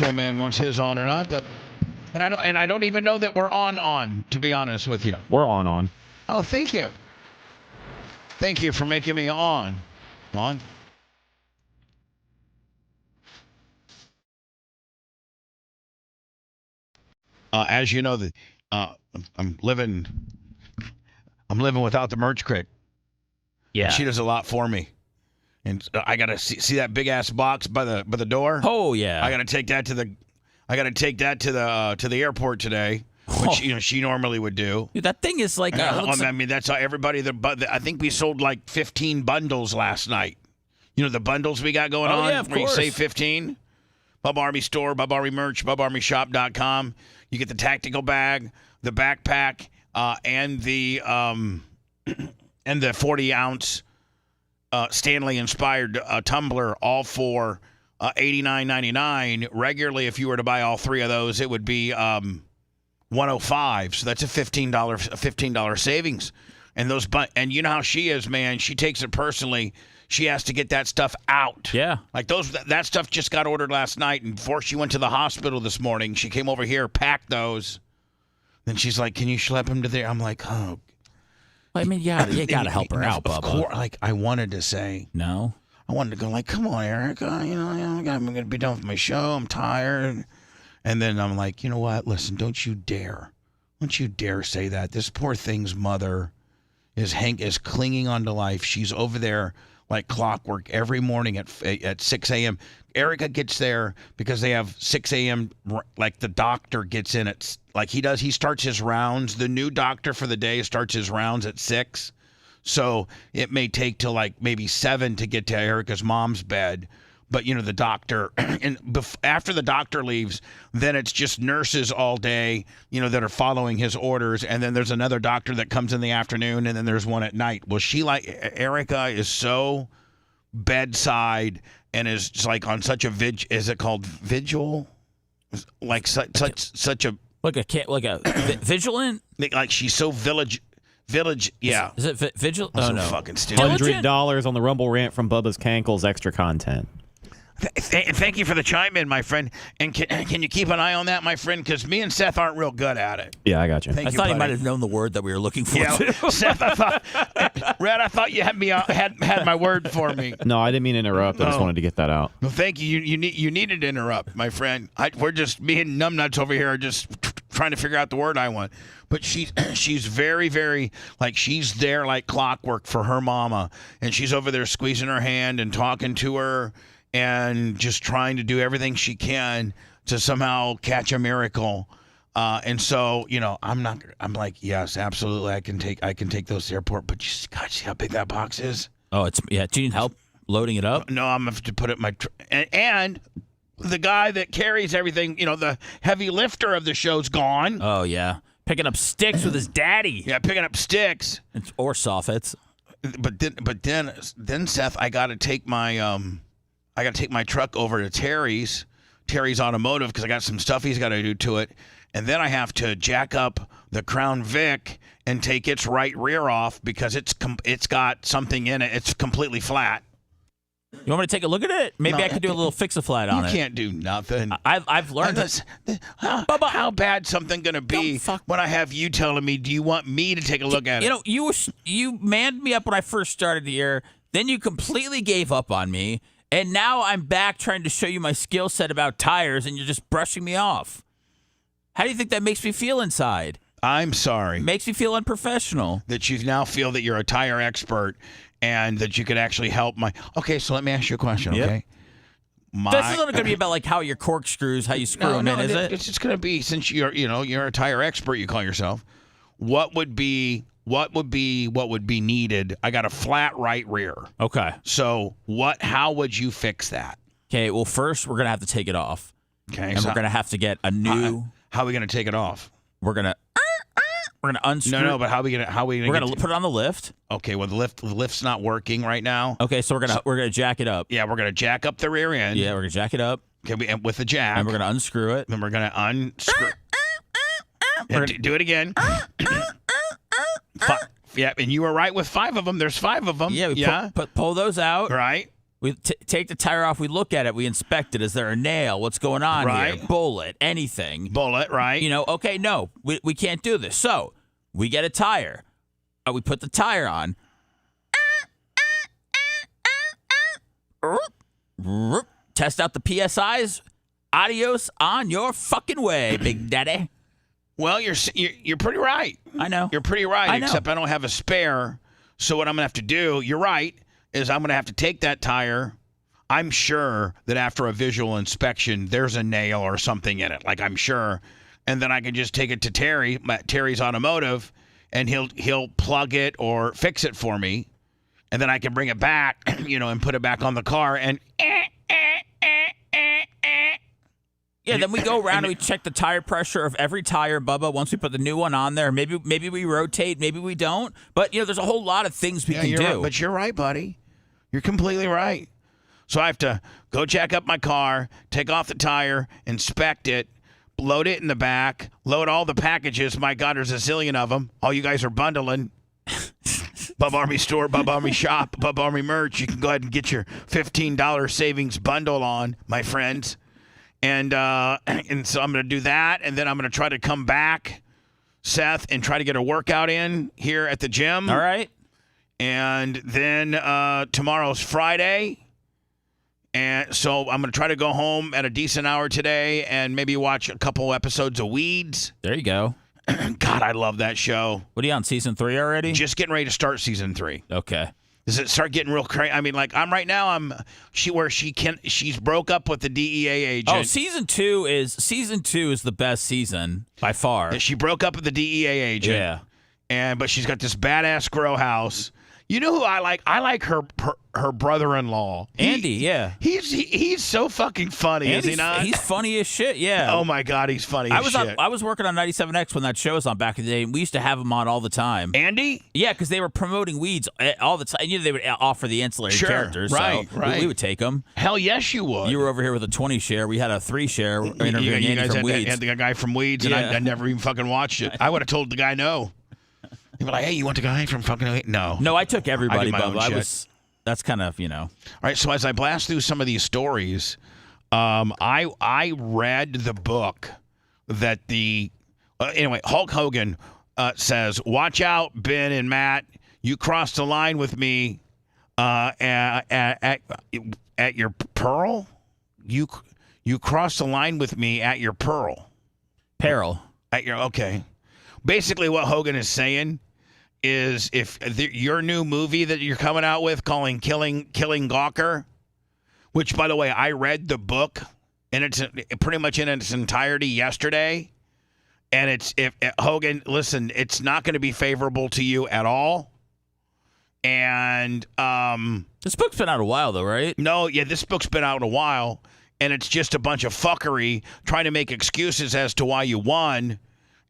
Macho Man wants his on or not. And I don't even know that we're on, to be honest with you. We're on. Oh, thank you. Thank you for making me on. On. As you know, I'm living without the merch crick. Yeah. She does a lot for me. And I gotta see that big ass box by the door. Oh yeah. I gotta take that to the airport today, which she normally would do. Dude, that thing is like. I mean, that's how everybody. I think we sold like 15 bundles last night. You know the bundles we got going on. Yeah, of where course. You save 15. Bubba Army store, Bubba Army merch, BubbaArmyShop.com. You get the tactical bag, the backpack, and the 40-ounce. Stanley-inspired tumbler, all for $89.99. Regularly, if you were to buy all three of those, it would be $105. So that's a $15 savings. And you know how she is, man. She takes it personally. She has to get that stuff out. Yeah. Like that stuff just got ordered last night, and before she went to the hospital this morning, she came over here, packed those. Then she's like, "Can you schlep them to there?" I'm like, "Oh." I mean, yeah, you got to help her out, Bubba. Of course, like I wanted to say. No. I wanted to go like, "Come on, Erica, I'm going to be done with my show. I'm tired." And then I'm like, "You know what? Listen, don't you dare say that. This poor thing's mother is clinging on to life. She's over there like clockwork every morning at 6 a.m. Erica gets there because they have 6 a.m. Like the doctor gets in at like he does. He starts his rounds. The new doctor for the day starts his rounds at 6. So it may take till like maybe 7 to get to Erica's mom's bed. But, the doctor, and after the doctor leaves, then it's just nurses all day, that are following his orders. And then there's another doctor that comes in the afternoon, and then there's one at night. Well, Erica is so bedside and is just like on such a is it called vigil? Like such a. Like a vigilant? Like she's so village, yeah. Is it vigil? I'm Oh, so no. fucking stupid. $100 on the Rumble Rant from Bubba's Cankles extra content. Thank you for the chime in, my friend. And can you keep an eye on that, my friend? Because me and Seth aren't real good at it. Yeah, I got you. I thought he might have known the word that we were looking for. Yeah, too. Seth, Red, I thought you had me had my word for me. No, I didn't mean to interrupt. I just wanted to get that out. Well, thank you. You needed to interrupt, my friend. We're just me and numbnuts over here are just trying to figure out the word I want. But she's very, very like she's there like clockwork for her mama, and she's over there squeezing her hand and talking to her. And just trying to do everything she can to somehow catch a miracle. And so, I'm like, yes, absolutely. I can take those to the airport, but God, see how big that box is? Oh, do you need help loading it up? No, I'm going to have to put it in my, and the guy that carries everything, the heavy lifter of the show's gone. Oh, yeah. Picking up sticks with his daddy. Yeah, picking up sticks. Or soffits. But then Seth, I got to take my truck over to Terry's Automotive because I got some stuff he's got to do to it. And then I have to jack up the Crown Vic and take its right rear off because it's got something in it. It's completely flat. You want me to take a look at it? Maybe I could do a little fix-a-flat on it. You can't do nothing. I've learned how bad something going to be when I have you telling me, do you want me to take a look at it? You manned me up when I first started the year. Then you completely gave up on me. And now I'm back trying to show you my skill set about tires, and you're just brushing me off. How do you think that makes me feel inside? I'm sorry. Makes me feel unprofessional. That you now feel that you're a tire expert and that you could actually help my... Okay, so let me ask you a question, okay? This isn't going to be about like how your corkscrews, how you screw them in, is it? It's just going to be, since you're a tire expert, you call yourself, what would be needed? I got a flat right rear. Okay. So how would you fix that? Okay, well, first we're going to have to take it off. Okay. And we're going to have to get a new... How are we going to take it off? We're going to unscrew... No, but how are we going to... We're going to put it on the lift. Okay, well, the lift's not working right now. Okay, so we're going to jack it up. Yeah, we're going to jack up the rear end. Yeah, we're going to jack it up. Okay, with the jack. And we're going to unscrew it. Then we're going to unscrew... Do it again. Yeah, and you were right with 5 of them. There's 5 of them. Yeah, pull those out. Right. We take the tire off. We look at it. We inspect it. Is there a nail? What's going on Right. here? Bullet, anything. Bullet, right? Okay, no, we can't do this. So we get a tire. We put the tire on. Test out the PSIs. Adios on your fucking way, Big Daddy. Well, you're pretty right. I know. You're pretty right, I know. except I don't have a spare. So what I'm going to have to do, you're right, is I'm going to have to take that tire. I'm sure that after a visual inspection, there's a nail or something in it. Like, I'm sure. And then I can just take it to Terry's Automotive, and he'll plug it or fix it for me. And then I can bring it back, and put it back on the car. And yeah, then we go around and we check the tire pressure of every tire, Bubba. Once we put the new one on there, maybe we rotate, maybe we don't. But there's a whole lot of things we can do. Right, but you're right, buddy. You're completely right. So I have to go jack up my car, take off the tire, inspect it, load it in the back, load all the packages. My God, there's a zillion of them. All you guys are bundling. Bub Army Store, Bub Army Shop, Bub Army Merch. You can go ahead and get your $15 savings bundle on, my friends. And so I'm going to do that, and then I'm going to try to come back, Seth, and try to get a workout in here at the gym. All right. And then tomorrow's Friday. And so I'm going to try to go home at a decent hour today and maybe watch a couple episodes of Weeds. There you go. God, I love that show. What are you on, season 3 already? Just getting ready to start season 3. Okay. Does it start getting real crazy? I mean, like she's broke up with the DEA agent. Oh, season 2 is the best season by far. She broke up with the DEA agent. Yeah. But she's got this badass grow house. You know who I like? I like her brother-in-law. Andy, yeah. He's so fucking funny, is he not? He's funny as shit, yeah. Oh, my God, he's funny as shit. I was working on 97X when that show was on back in the day, and we used to have him on all the time. Andy? Yeah, because they were promoting Weeds all the time. They would offer the ancillary characters. Right, so right. We would take them. Hell yes, you would. You were over here with a 20 share. We had a 3 share interviewing you Andy guys from Weeds. had the guy from Weeds, and I never even fucking watched it. I would have told the guy no. He'd be like, hey, you want the guy from fucking... No. No, I took everybody, I Bubba. That's kind of, All right, so as I blast through some of these stories, I read the book that anyway, Hulk Hogan says, watch out, Ben and Matt. You crossed the line with me at your pearl? You crossed the line with me at your pearl. Peril. Okay. Basically what Hogan is saying is if your new movie that you're coming out with calling Killing Gawker, which, by the way, I read the book and it's pretty much in its entirety yesterday. And Hogan, listen, it's not going to be favorable to you at all. And this book's been out a while, though, right? No, yeah, this book's been out a while, and it's just a bunch of fuckery trying to make excuses as to why you won.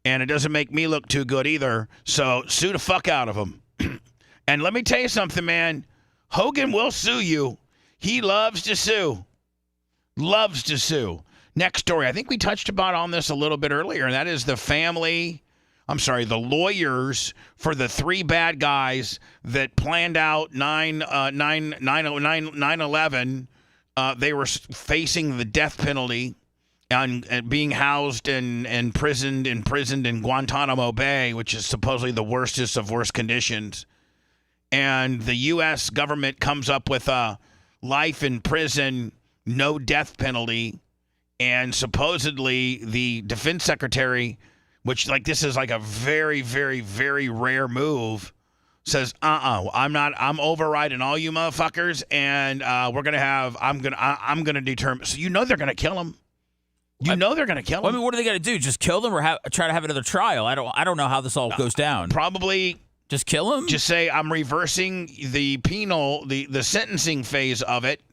And it doesn't make me look too good either. So sue the fuck out of him. And let me tell you something, man. Hogan will sue you. He loves to sue. Loves to sue. Next story. I think we touched about on this a little bit earlier, and that is the lawyers for the 3 bad guys that planned out 9/11. They were facing the death penalty. And being housed and imprisoned in Guantanamo Bay, which is supposedly the worstest of worst conditions. And the U.S. government comes up with a life in prison, no death penalty. And supposedly the defense secretary, which this is like a very, very, very rare move, says, I'm overriding all you motherfuckers. And I'm going to determine. So they're going to kill him. They're going to kill him. I mean, what are they going to do? Just kill them or try to have another trial? I don't know how this all goes down. Probably just kill him. Just say I'm reversing the sentencing phase of it,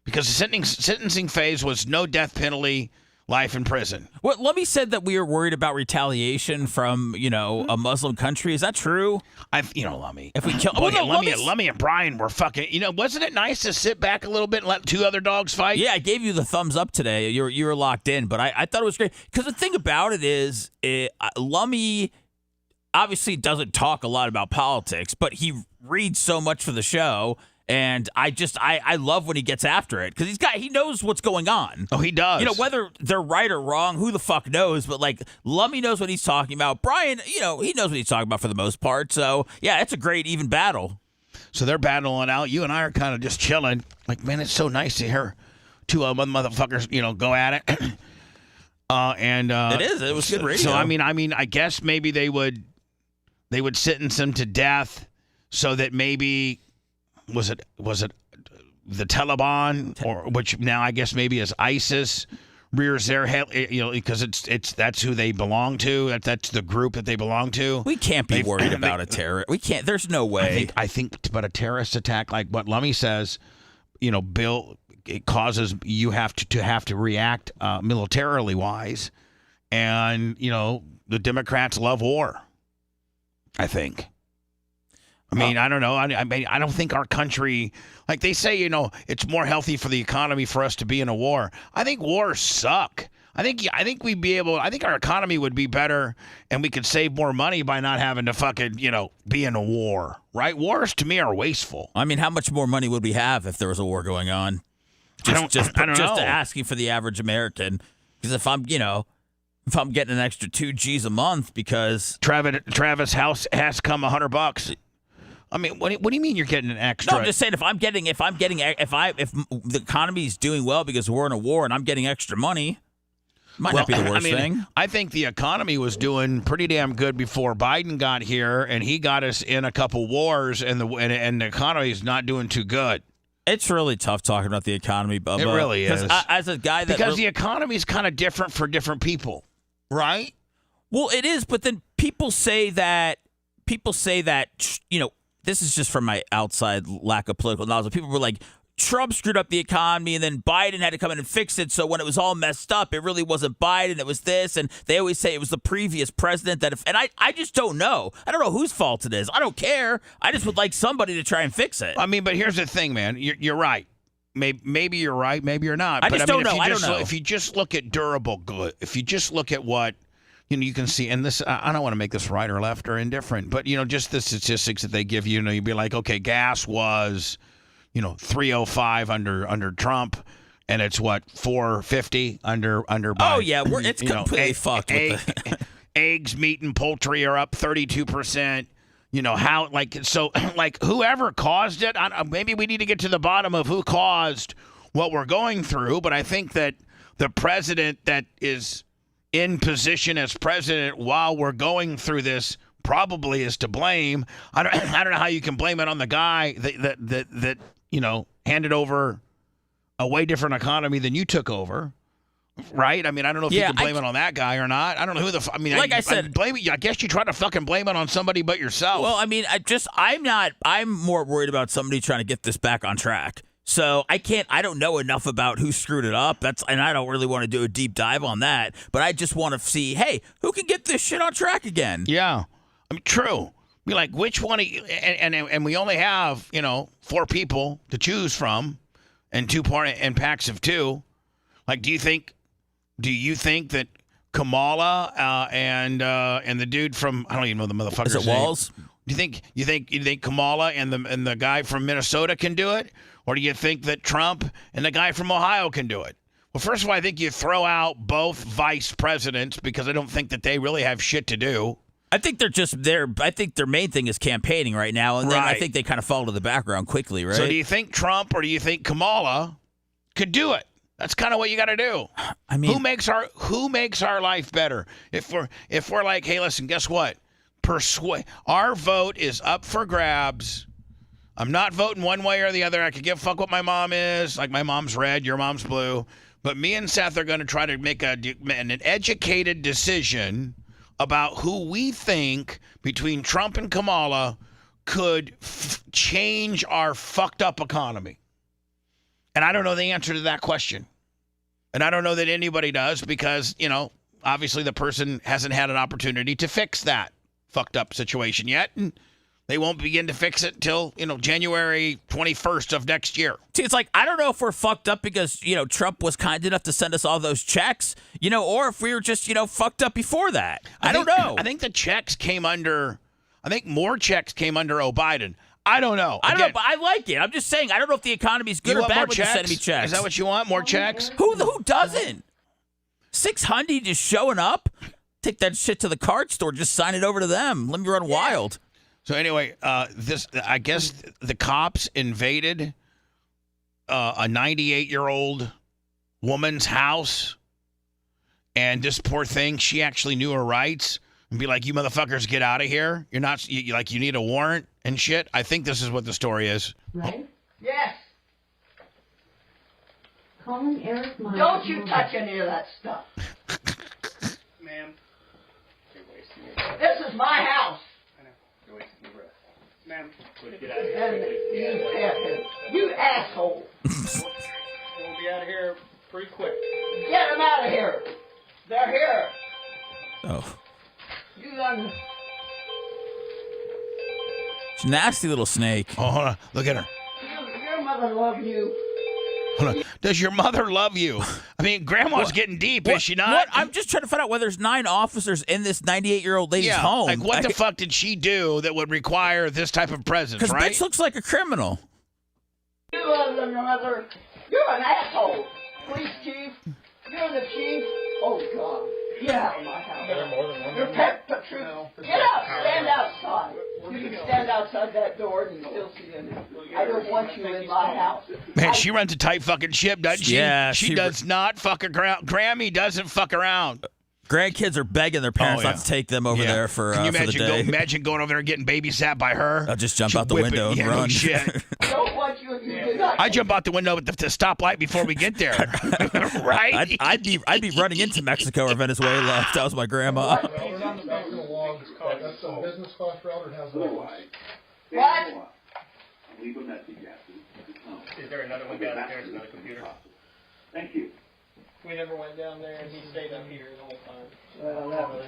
because the sentencing phase was no death penalty, life in prison. Well, Lummy said that we are worried about retaliation from a Muslim country. Is that true? Lummy. If we kill, Lummy and Brian were fucking. Wasn't it nice to sit back a little bit and let 2 other dogs fight? Yeah, I gave you the thumbs up today. You were locked in, but I thought it was great because the thing about it is, Lummy obviously doesn't talk a lot about politics, but he reads so much for the show. And I love when he gets after it because he knows what's going on. Oh, he does. You know, whether they're right or wrong, who the fuck knows? But like, Lummy knows what he's talking about. Brian, he knows what he's talking about for the most part. So yeah, it's a great even battle. So they're battling out. You and I are kind of just chilling. Like, man, it's so nice to hear two motherfuckers, go at it. It is. It was good radio. So I guess maybe they would sentence him to death, so that maybe was it the Taliban, or which now I guess maybe is ISIS, rears their head, because that's who they belong to. That's the group that they belong to. We can't be worried about a terror. We can't. There's no way. I think, but a terrorist attack, like what Lummy says, Bill, it causes you have to react militarily wise, and the Democrats love war. I think. I don't know. I don't think our country, like they say, it's more healthy for the economy for us to be in a war. I think wars suck. I think our economy would be better, and we could save more money by not having to fucking, be in a war, right? Wars to me are wasteful. I mean, how much more money would we have if there was a war going on? I don't know. Just asking for the average American, because if I'm getting an extra $2 a month because Travis House has come $100. I mean, what do you mean you're getting an extra? No, I'm just saying if the economy's doing well because we're in a war and I'm getting extra money, might not be the worst thing. I think the economy was doing pretty damn good before Biden got here, and he got us in a couple wars, and the economy is not doing too good. It's really tough talking about the economy, Bubba. It really is. As a guy because the economy is kind of different for different people, right? Well, it is, but then people say that this is just from my outside lack of political knowledge. People were like, Trump screwed up the economy, and then Biden had to come in and fix it. So when it was all messed up, it really wasn't Biden. It was this. And they always say it was the previous president. I just don't know. I don't know whose fault it is. I don't care. I just would like somebody to try and fix it. I mean, but here's the thing, man. You're right. Maybe you're right. Maybe you're not. I don't know. I don't know. If you just look at durable good, if you just look at what you can see, and this, I don't want to make this right or left or indifferent, but just the statistics that they give you, you'd be like, okay, gas was, $3.05 under Trump, and it's what, $4.50 under Biden. Oh yeah, it's completely fucked. Eggs, meat, and poultry are up 32%. Whoever caused it, maybe we need to get to the bottom of who caused what we're going through. But I think that the president that is in position as president while we're going through this probably is to blame. I don't know how you can blame it on the guy that handed over a way different economy than you took over. Right? I mean, I don't know if you can blame it on that guy or not. I don't know who I said, blame it. I guess you try to fucking blame it on somebody but yourself. Well, I mean, I'm more worried about somebody trying to get this back on track. So I don't know enough about who screwed it up. And I don't really want to do a deep dive on that. But I just want to see, hey, who can get this shit on track again? Yeah. I mean, true. Be like, which one of you, and we only have, 4 people to choose from and packs of 2. Like, do you think that Kamala and the dude from, I don't even know the motherfucker's name. Is it Walls? Do you think Kamala and the guy from Minnesota can do it? Or do you think that Trump and the guy from Ohio can do it? Well, first of all, I think you throw out both vice presidents because I don't think that they really have shit to do. I think they're just there. I think their main thing is campaigning right now, and then I think they kind of fall to the background quickly, right? So do you think Trump or do you think Kamala could do it? That's kind of what you got to do. I mean, who makes our life better? If we're like, hey, listen, guess what? Our vote is up for grabs. I'm not voting one way or the other. I could give a fuck what my mom is. Like, my mom's red, your mom's blue. But me and Seth are going to try to make an educated decision about who we think between Trump and Kamala could change our fucked up economy. And I don't know the answer to that question. And I don't know that anybody does because, obviously the person hasn't had an opportunity to fix that fucked up situation yet. And they won't begin to fix it until, January 21st of next year. See, it's like, I don't know if we're fucked up because, Trump was kind enough to send us all those checks, or if we were just, fucked up before that. I don't know. I think more checks came under Biden. I don't know. I don't know, but I like it. I'm just saying, I don't know if the economy's good you or want bad more when you checks? send me checks. Is that what you want? More checks? Who doesn't? 600 just showing up? Take that shit to the card store. Just sign it over to them. Let me run wild. So anyway, I guess the cops invaded a 98-year-old woman's house, and this poor thing, she actually knew her rights, and be like, "You motherfuckers, get out of here! You're not you need a warrant and shit." I think this is what the story is. Right? Yes. Calling Eric Myers. Don't you touch any of that stuff. Ma'am, you're wasting your breath. This is my house. I know. You're wasting your breath. Ma'am, Get out of here. You asshole. we'll be out of here pretty quick. Get them out of here. They're here. Oh. You done. It's a nasty little snake. Oh, hold on. Look at her. Your mother loved you. Hold on. Does your mother love you? I mean, Grandma's getting deep, is she not? I'm just trying to find out why there's 9 officers in this 98-year-old lady's home. Like, what the fuck did she do that would require this type of presence, Because right? bitch looks like a criminal. You love your mother. You're an asshole. Police chief. You're the chief. Oh, God. Get out of my house. You're pet patrol. Get out. Stand outside. You can stand outside that door and you still see him. I don't want you in my house. Man, she runs a tight fucking ship, doesn't she? Yeah, She does not fuck around. Grammy doesn't fuck around. Grandkids are begging their parents Oh, yeah. not to take them over there for, Can you for the imagine, day. imagine going over there and getting babysat by her? I'll just jump She'll out the whip window it. and No run. shit. I don't want you. You do not. I jump out the window at the stoplight before we get there. Right? I'd be running into Mexico or Venezuela if that was my grandma. We're on the back of the wall. That's the business class route, or how's that? What? Leave a message after. Is there another one down there? Is another computer? Thank you. We never went down there, and he stayed up here the whole time. Well, that was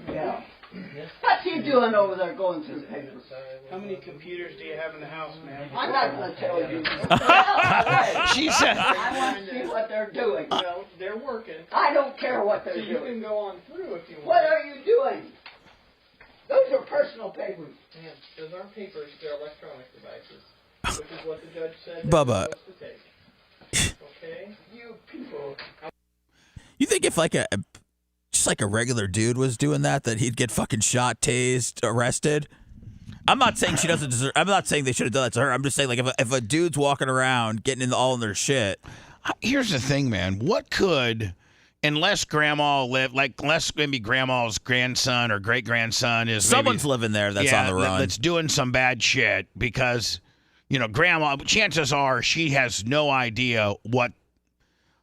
yeah. What's he doing over there going through papers? How many computers do you have in the house, ma'am? I'm not going to tell you. She said. I want to see what they're doing. Well, they're working. I don't care what they're So you doing. can go on through if you want. What are you doing? Those are personal papers. Ma'am, those aren't papers, they're electronic devices. Which is what the judge said Bubba. they're supposed to take. Okay? You people. You think if just like a regular dude was doing that he'd get fucking shot, tased, arrested? I'm not saying she doesn't deserve. I'm not saying they should have done that to her. I'm just saying, like, if a dude's walking around getting in all in their shit. Here's the thing, man. What could, unless Grandma lived, like, unless maybe Grandma's grandson or great grandson is Someone's living there that's on the run. That's doing some bad shit because, Grandma. Chances are she has no idea what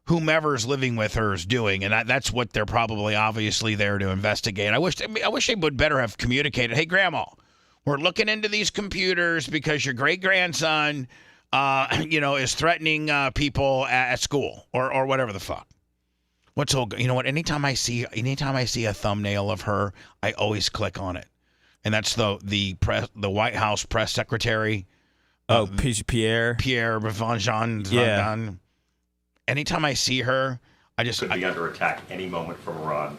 whomever's living with her is doing, and that's what they're probably obviously there to investigate. I wish they would better have communicated. Hey, Grandma, we're looking into these computers because your great grandson, is threatening people at school or whatever the fuck. What's so? You know what? Anytime I see a thumbnail of her, I always click on it, and that's the White House press secretary. Pierre Bevangin. Yeah. Anytime I see her, could be under attack any moment from Iran.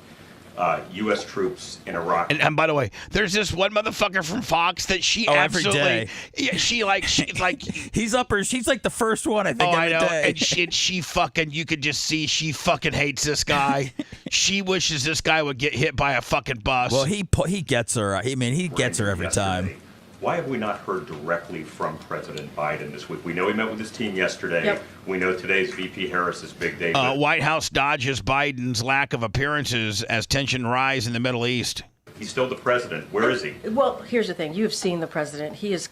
U.S. troops in Iraq. And by the way, there's this one motherfucker from Fox that she every absolutely, day. Yeah, she's like, he's up her. She's like the first one, I think. I know, day. and she fucking, you could just see she fucking hates this guy. She wishes this guy would get hit by a fucking bus. Well, he gets her. I mean, he gets her every time. Why have we not heard directly from President Biden this week? We know he met with his team yesterday. Yep. We know today's VP Harris's big day. White House dodges Biden's lack of appearances as tension rise in the Middle East. He's still the president. Where is he? Well, here's the thing. You have seen the president. He has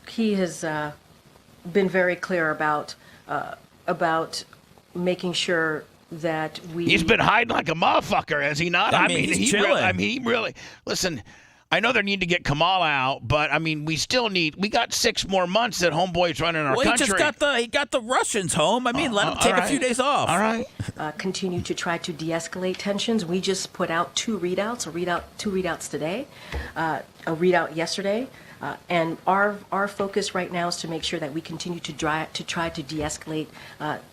been very clear about making sure that we. He's been hiding like a motherfucker, has he not? I mean, he's chilling. He really. Listen, I know they need to get Kamala out, but I mean, we got 6 more months that homeboy's running our country. He got the Russians home. I mean, let him take a few days off. All right. Continue to try to de-escalate tensions. We just put out 2 readouts. Two readouts today, a readout yesterday. And our focus right now is to make sure that we continue to try to de-escalate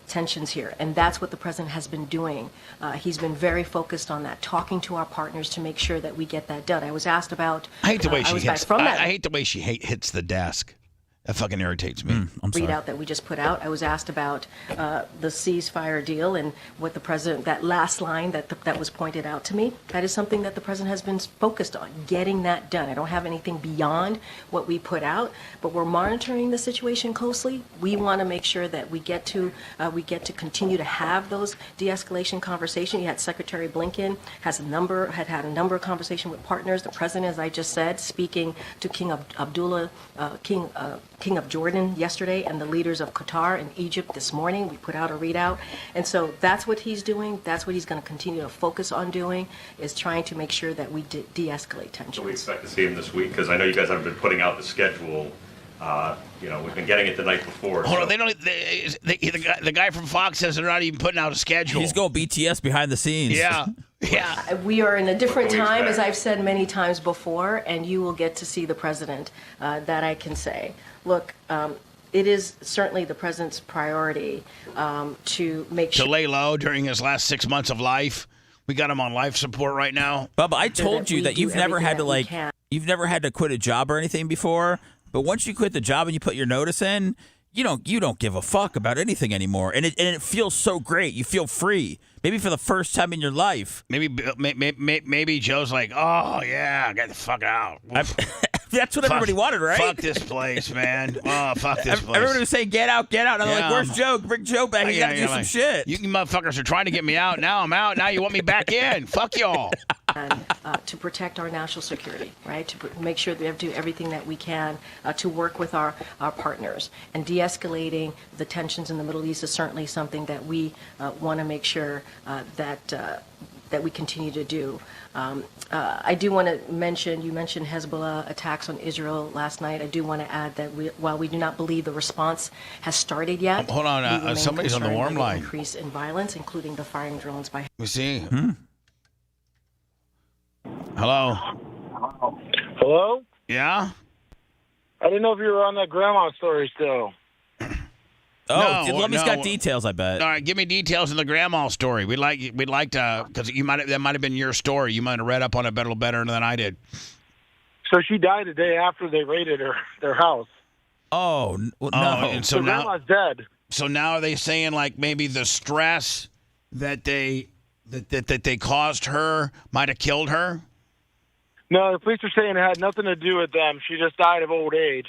tensions here. And that's what the president has been doing. He's been very focused on that, talking to our partners to make sure that we get that done. I was asked about. I hate the way she hits. From that I hate the way she hits the desk. That fucking irritates me. I'm sorry. readout that we just put out. I was asked about the ceasefire deal and what the president, that last line that was pointed out to me. That is something that the president has been focused on, getting that done. I don't have anything beyond what we put out, but we're monitoring the situation closely. We want to make sure that we get to continue to have those de-escalation conversations. You had Secretary Blinken had a number of conversations with partners. The president, as I just said, speaking to King Abdullah, King of Jordan yesterday, and the leaders of Qatar and Egypt this morning. We put out a readout. And so that's what he's doing. That's what he's going to continue to focus on doing, is trying to make sure that we de-escalate tensions. So we expect to see him this week? Because I know you guys haven't been putting out the schedule. We've been getting it the night before. Hold on, the guy from Fox says they're not even putting out a schedule. He's going BTS behind the scenes. Yeah. Yeah. We are in a different What can we time, as expect? I've said many times before, and you will get to see the president. That I can say. Look, it is certainly the president's priority to make To sure lay low during his last 6 months of life. We got him on life support right now. Bubba, I told you we that do you've never had to everything that we can. you've never had to quit a job or anything before. But once you quit the job and you put your notice in, you don't give a fuck about anything anymore, and it feels so great. You feel free, maybe for the first time in your life. Maybe Joe's like, oh yeah, get the fuck out. That's what everybody wanted, right? Fuck this place, man. Oh, fuck this place. Everybody was saying, "Get out, get out." And I'm Yeah. like, "Where's Joe? Bring Joe back. You got to do some shit." You motherfuckers are trying to get me out. Now I'm out. Now you want me back in. Fuck y'all. to protect our national security, right? To make sure that we have to do everything that we can to work with our partners. And de-escalating the tensions in the Middle East is certainly something that we want to make sure that we continue to do. I do want to mention, you mentioned Hezbollah attacks on Israel last night. I do want to add that while we do not believe the response has started yet, Hold on, we remain somebody's on the concerned warm by the line. increase in violence, including the firing drones by. We see. Hello. Hello? Yeah. I didn't know if you were on that grandma story still. Oh, No, Lummy's no. got details, I bet. All right, give me details in the grandma story. We'd like to, because that might have been your story. You might have read up on it better than I did. So she died the day after they raided their house. Oh, no. And So grandma's dead. So now are they saying like maybe the stress that they caused her might have killed her? No, the police are saying it had nothing to do with them. She just died of old age.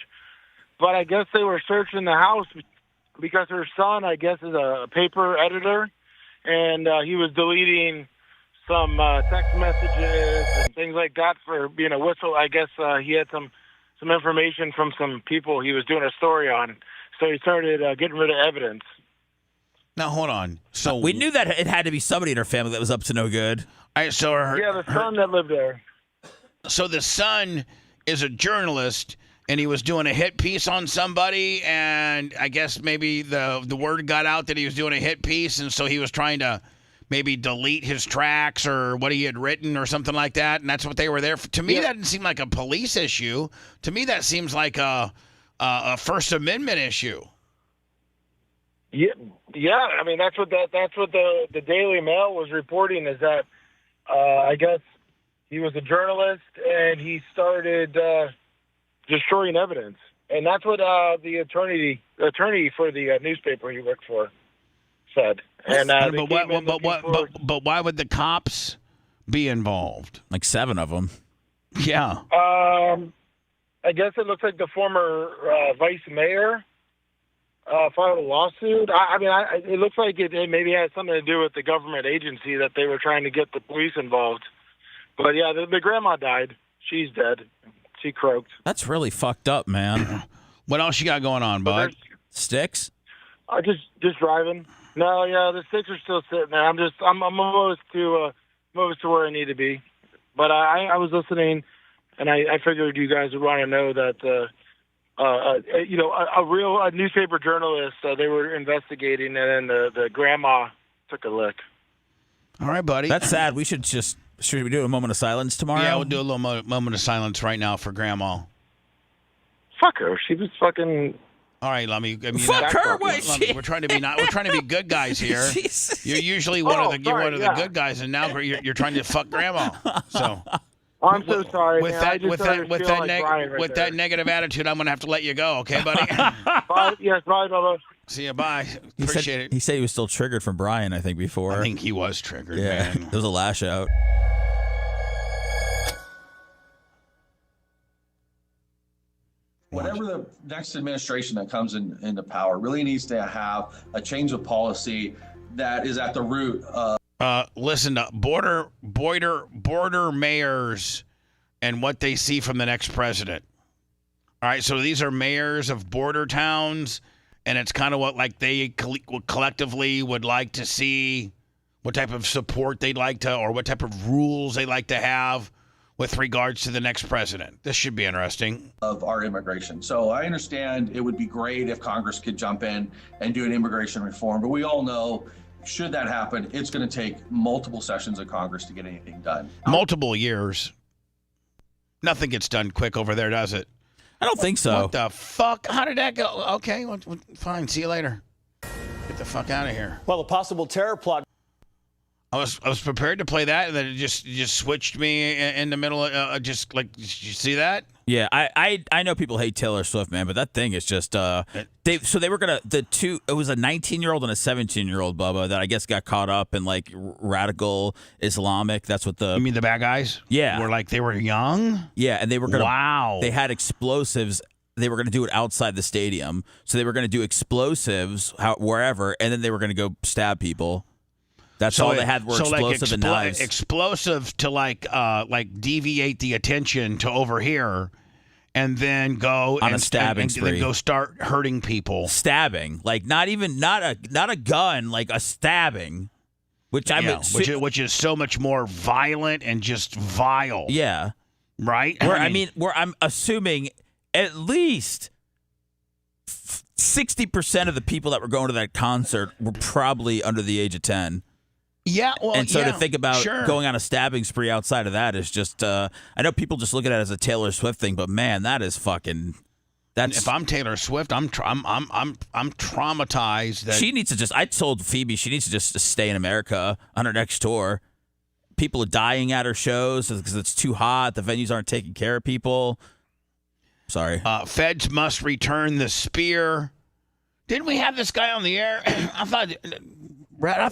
But I guess they were searching the house because her son, I guess, is a paper editor, and he was deleting some text messages and things like that for being a whistle. I guess he had some information from some people he was doing a story on, so he started getting rid of evidence. Now hold on. So we knew that it had to be somebody in her family that was up to no good. The son that lived there. So the son is a journalist, and he was doing a hit piece on somebody, and I guess maybe the word got out that he was doing a hit piece, and so he was trying to maybe delete his tracks or what he had written or something like that, and that's what they were there for. To me, that didn't seem like a police issue. To me, that seems like a First Amendment issue. Yeah. I mean, that's what the Daily Mail was reporting, is that I guess he was a journalist and he started destroying evidence, and that's what the attorney for the newspaper he worked for said. And but why would the cops be involved? Like 7 of them. Yeah. I guess it looks like the former vice mayor filed a lawsuit. It looks like it maybe had something to do with the government agency that they were trying to get the police involved. But yeah, the grandma died. She's dead. She croaked. That's really fucked up, man. What else you got going on, bud? Sticks? Just driving. No, yeah, the sticks are still sitting there. I'm almost to where I need to be. But I was listening, and I figured you guys would want to know that a newspaper journalist they were investigating, and then the grandma took a lick. All right, buddy. That's sad. Should we do a moment of silence tomorrow? Yeah, we'll do a little moment of silence right now for Grandma. Fuck her. She was fucking. All right, Lummy. I mean, Fuck her. What is Lummy, she? we're trying to be good guys here. Jesus. You're usually one of the yeah. good guys, and now you're trying to fuck grandma. So. Oh, I'm so sorry, With man. I just started feeling like Brian right that there. negative attitude, I'm gonna have to let you go. Okay, buddy. Bye. Yes, bye, Bubba. See you. Bye. Appreciate it. He said he was still triggered from Brian, I think, before. I think he was triggered, yeah, man. there was a lash out. Whatever the next administration that comes into power really needs to have a change of policy that is at the root of. Listen to border mayors and what they see from the next president. All right, so these are mayors of border towns, and it's kind of what like they collectively would like to see, what type of support they'd like to, or what type of rules they like to have with regards to the next president. This should be interesting. Of our immigration. So I understand it would be great if Congress could jump in and do an immigration reform, but we all know, should that happen, it's going to take multiple sessions of Congress to get anything done. Multiple years. Nothing gets done quick over there, does it? I don't think so. What the fuck? How did that go? Okay, well, fine. See you later. Get the fuck out of here. Well, a possible terror plot. I was prepared to play that, and then it just switched me in the middle of just like, did you see that? Yeah, I know people hate Taylor Swift, man, but that thing is just they were gonna it was a 19-year-old and a 17-year-old, Bubba, that I guess got caught up in like radical Islamic. That's what You mean the bad guys? Yeah. Were like they were young? Yeah, and they were gonna Wow. They had explosives. They were gonna do it outside the stadium, so they were gonna do explosives wherever, and then they were gonna go stab people. That's all they had were explosive and knives. Explosive to like deviate the attention to over here, and then go on a stabbing spree. Then go start hurting people. Stabbing, like not a gun, like a stabbing, which which is so much more violent and just vile. Yeah, right. Where I'm assuming at least 60% of the people that were going to that concert were probably under the age of 10. Yeah, well, and so to think about going on a stabbing spree outside of that is just, I know people just look at it as a Taylor Swift thing, but man, that is fucking. That's if I'm Taylor Swift, I'm traumatized. That she needs to just. I told Phoebe she needs to just stay in America on her next tour. People are dying at her shows because it's too hot. The venues aren't taking care of people. Sorry. Feds must return the spear. Didn't we have this guy on the air? I thought, Brad.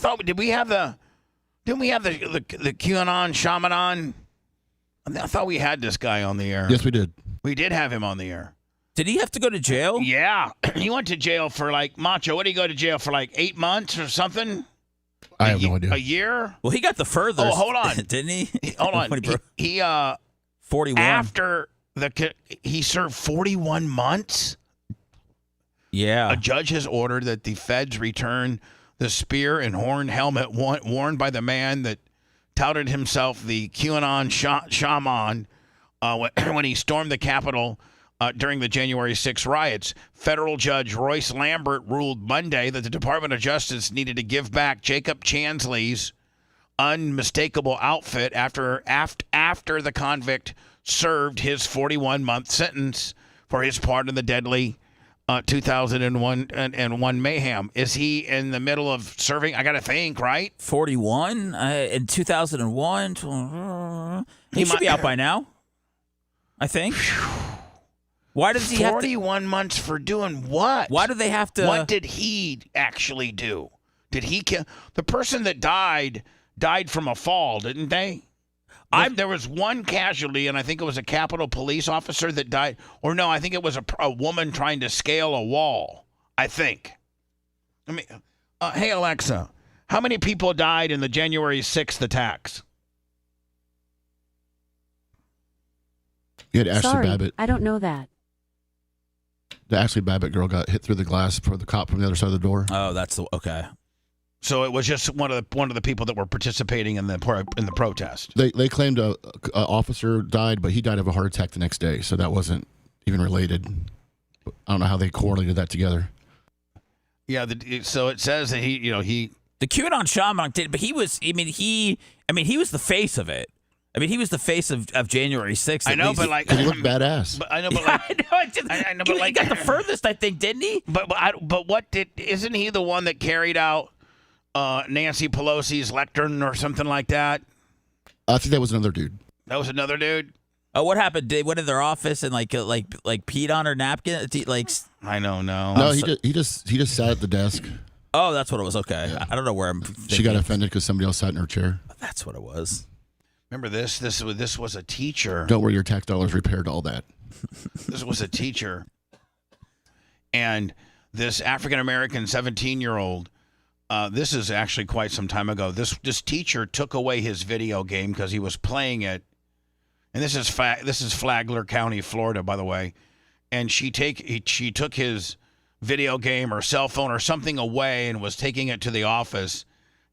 Didn't we have the QAnon shaman on? I thought we had this guy on the air. Yes, we did. We did have him on the air. Did he have to go to jail? Yeah, he went to jail for like Macho. What did he go to jail for? Like 8 months or something? I have no idea. A year? Well, he got the furthest. Oh, hold on, didn't he? Hold on. He 41 after he served 41 months. Yeah. A judge has ordered that the feds return the spear and horn helmet worn by the man that touted himself the QAnon shaman when he stormed the Capitol during the January 6 riots. Federal Judge Royce Lambert ruled Monday that the Department of Justice needed to give back Jacob Chansley's unmistakable outfit after the convict served his 41-month sentence for his part in the deadly 2001 mayhem. Is he in the middle of serving? I got to think, right? 41 in 2001. He should be out by now, I think. Why does he 41 months for doing what? Why do they have to? What did he actually do? Did he kill the person that died from a fall? Didn't they? There was one casualty, and I think it was a Capitol Police officer that died. Or no, I think it was a woman trying to scale a wall, I think. Hey, Alexa, how many people died in the January 6th attacks? You had Ashley Sorry, Babbitt. I don't know that. The Ashley Babbitt girl got hit through the glass for the cop from the other side of the door. Oh, that's okay. So it was just one of the people that were participating in the protest. They claimed a officer died, but he died of a heart attack the next day, so that wasn't even related. I don't know how they correlated that together. Yeah, so it says that he the QAnon shaman did, but he was. He was the face of it. I mean, he was the face of January 6th. I know, but like, He looked badass. But I know, but like, I know, but like, he got the furthest, I think, didn't he? But what isn't he the one that carried out Nancy Pelosi's lectern or something like that? I think that was another dude. That was another dude. Oh, what happened? They went in their office and like peed on her napkin. Like, I don't know. No, he just sat at the desk. Oh, that's what it was. Okay, Yeah. I don't know where I'm. She got offended because somebody else sat in her chair. That's what it was. Remember this? This was a teacher. Don't worry, your tax dollars repaired all that. This was a teacher, and this African American 17-year-old. This is actually quite some time ago. This teacher took away his video game because he was playing it, and this is Flagler County, Florida, by the way. And she took his video game or cell phone or something away and was taking it to the office.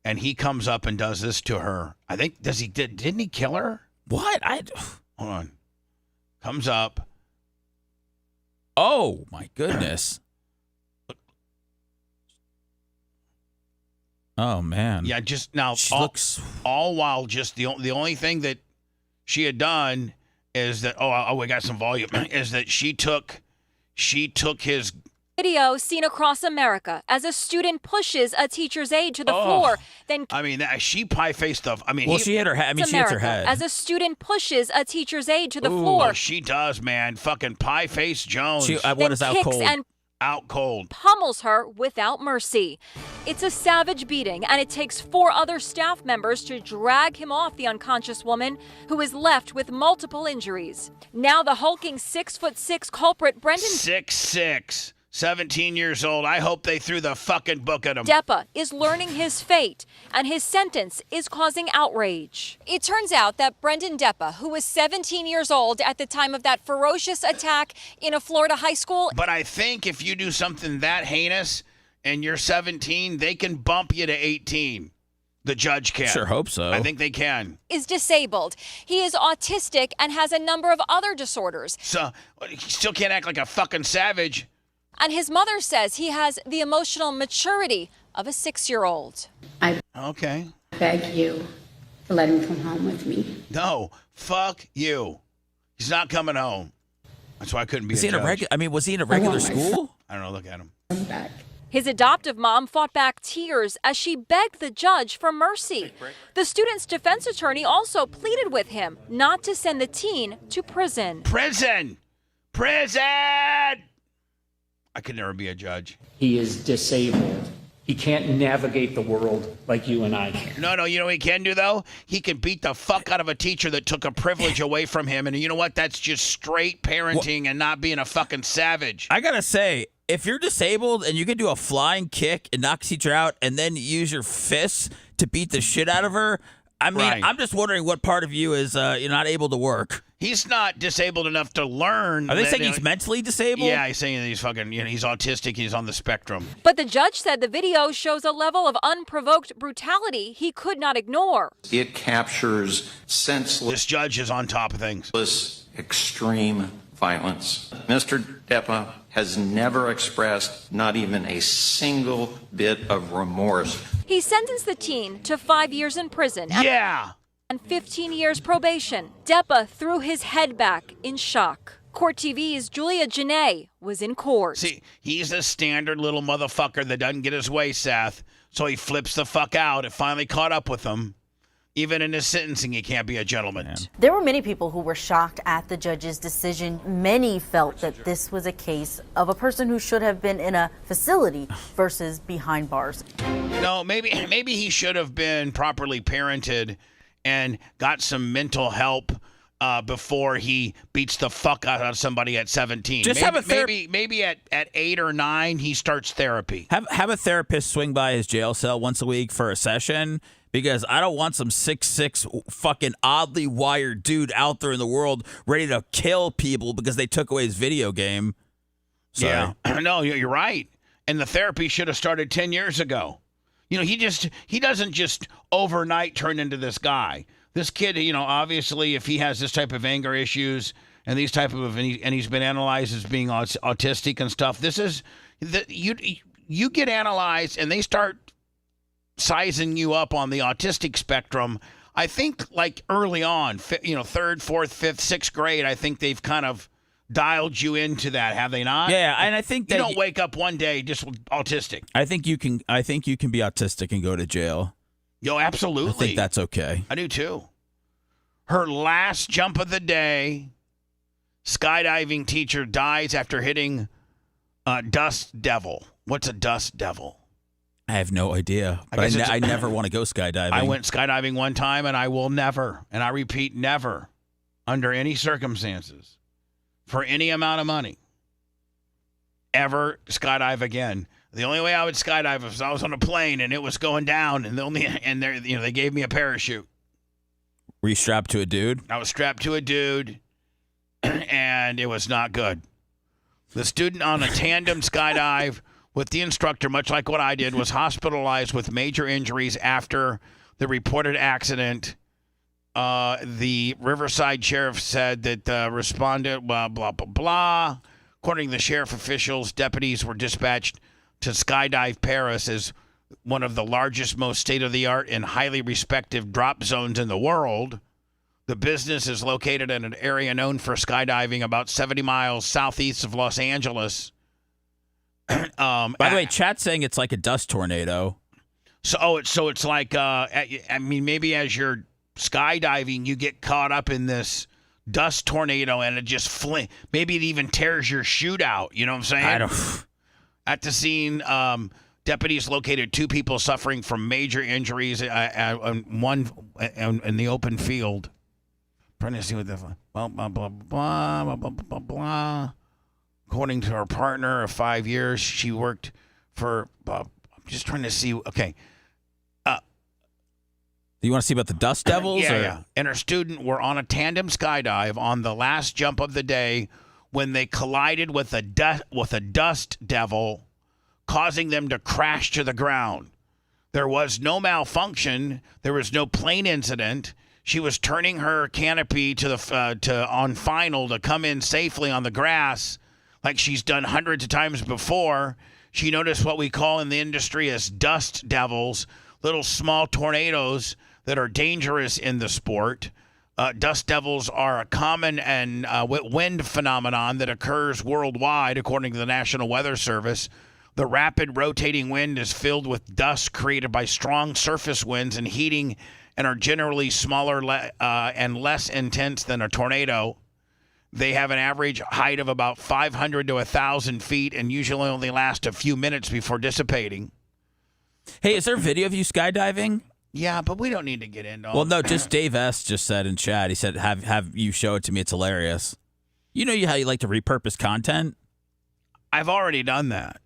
And he comes up and does this to her. I think didn't he kill her? What? Hold on. Comes up. Oh my goodness. Oh man. Yeah, just now. She looks all while just the only thing that she had done is that we got some volume is that she took his. Video seen across America as a student pushes a teacher's aide to the floor. Then She pie-faced the. she hit her head. She hits her head. As a student pushes a teacher's aide to the floor. She does, man. Fucking pie-faced Jones. What is out cold? Out cold. Pummels her without mercy. It's a savage beating, and it takes 4 other staff members to drag him off the unconscious woman, who is left with multiple injuries. Now the hulking 6'6" culprit, Brendan 6'6". 17 years old. I hope they threw the fucking book at him. Deppa is learning his fate, and his sentence is causing outrage. It turns out that Brendan Deppa, who was 17 years old at the time of that ferocious attack in a Florida high school. But I think if you do something that heinous and you're 17, they can bump you to 18. The judge can. Sure hope so. I think they can. Is disabled. He is autistic and has a number of other disorders. So he still can't act like a fucking savage. And his mother says he has the emotional maturity of a 6-year-old. I beg you to let him come home with me. No, fuck you. He's not coming home. That's why I couldn't be was he in a regular school? I don't know. Look at him. His adoptive mom fought back tears as she begged the judge for mercy. The student's defense attorney also pleaded with him not to send the teen to prison. Prison! I could never be a judge. He is disabled. He can't navigate the world like you and I can. No, you know what he can do, though? He can beat the fuck out of a teacher that took a privilege away from him. And you know what? That's just straight parenting and not being a fucking savage. I gotta say, if you're disabled and you can do a flying kick and knock a teacher out and then use your fists to beat the shit out of her, I mean, Right. I'm just wondering what part of you is you're not able to work. He's not disabled enough to learn. Are they saying he's mentally disabled? Yeah, he's saying that he's fucking, he's autistic. He's on the spectrum. But the judge said the video shows a level of unprovoked brutality he could not ignore. It captures senseless. This judge is on top of things. Extreme violence. Mr. Deppa has never expressed not even a single bit of remorse. He sentenced the teen to 5 years in prison. And 15 years probation. Deppa threw his head back in shock. Court TV's Julia Janae was in court. See, he's a standard little motherfucker that doesn't get his way, Seth. So he flips the fuck out. It finally caught up with him. Even in his sentencing, he can't be a gentleman. There were many people who were shocked at the judge's decision. Many felt that this was a case of a person who should have been in a facility versus behind bars. No, maybe he should have been properly parented and got some mental help before he beats the fuck out of somebody at 17. Maybe at 8 or 9 he starts therapy. Have a therapist swing by his jail cell once a week for a session, because I don't want some 6'6" fucking oddly wired dude out there in the world ready to kill people because they took away his video game. Sorry. Yeah, no, you're right. And the therapy should have started 10 years ago. He doesn't just overnight turn into this guy. This kid, obviously, if he has this type of anger issues and these type of, and he's been analyzed as being autistic and stuff. This is you get analyzed and they start sizing you up on the autistic spectrum. I think like early on, third, fourth, fifth, sixth grade, I think they've kind of dialed you into that, have they not? Yeah, and I think you that don't wake up one day just autistic. I think you can be autistic and go to jail. Yo, absolutely. I think that's okay. I do too. Her last jump of the day, skydiving teacher dies after hitting a dust devil. What's a dust devil? I have no idea. But I never want to go skydiving. I went skydiving one time, and I will never, and I repeat, never, under any circumstances, for any amount of money, ever skydive again. The only way I would skydive is if I was on a plane and it was going down, and they gave me a parachute. Were you strapped to a dude? I was strapped to a dude, and it was not good. The student on a tandem skydive with the instructor, much like what I did, was hospitalized with major injuries after the reported accident. The Riverside sheriff said that responded, blah, blah, blah, blah. According to the sheriff officials, deputies were dispatched to Skydive Paris as one of the largest, most state-of-the-art and highly respected drop zones in the world. The business is located in an area known for skydiving about 70 miles southeast of Los Angeles. By the way, chat's saying it's like a dust tornado. So it's like, maybe as you're skydiving, you get caught up in this dust tornado and it just maybe it even tears your chute out. You know what I'm saying? I don't. At the scene, deputies located 2 people suffering from major injuries, one in the open field. Trying to see what the blah blah blah blah blah blah blah blah. According to her partner of 5 years, she worked for. I'm just trying to see. Okay. Do you want to see about the dust devils? Yeah. And her student were on a tandem skydive on the last jump of the day when they collided with a dust devil, causing them to crash to the ground. There was no malfunction. There was no plane incident. She was turning her canopy on final to come in safely on the grass, like she's done hundreds of times before. She noticed what we call in the industry as dust devils, little small tornadoes that are dangerous in the sport. Dust devils are a common and wind phenomenon that occurs worldwide, according to the National Weather Service. The rapid rotating wind is filled with dust created by strong surface winds and heating, and are generally smaller and less intense than a tornado. They have an average height of about 500 to 1,000 feet and usually only last a few minutes before dissipating. Hey, is there a video of you skydiving? Yeah, but we don't need to get into all Well, no, just Dave S. just said in chat, he said, have you show it to me. It's hilarious. You know how you like to repurpose content? I've already done that.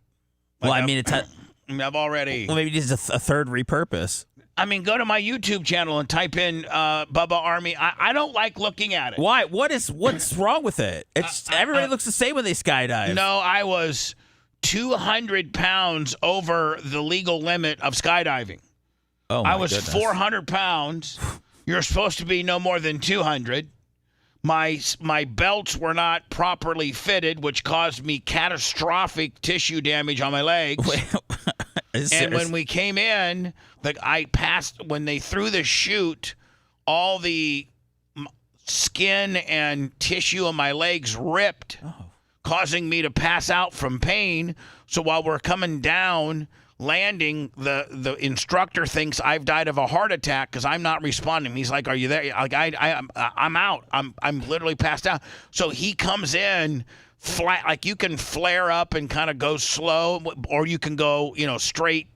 Well, I mean, I've already. Well, maybe just a third repurpose. I mean, go to my YouTube channel and type in Bubba Army. I don't like looking at it. Why? What's wrong with it? It's everybody looks the same when they skydive. No, I was 200 pounds over the legal limit of skydiving. Oh, I was goodness. 400 pounds. You're supposed to be no more than 200. My belts were not properly fitted, which caused me catastrophic tissue damage on my legs. And when we came in, when they threw the chute, all the skin and tissue on my legs ripped, causing me to pass out from pain. So while we're coming down, landing, the instructor thinks I've died of a heart attack because I'm not responding. He's like, "Are you there?" Like I'm out. I'm literally passed out. So he comes in flat, like you can flare up and kind of go slow, or you can go, straight,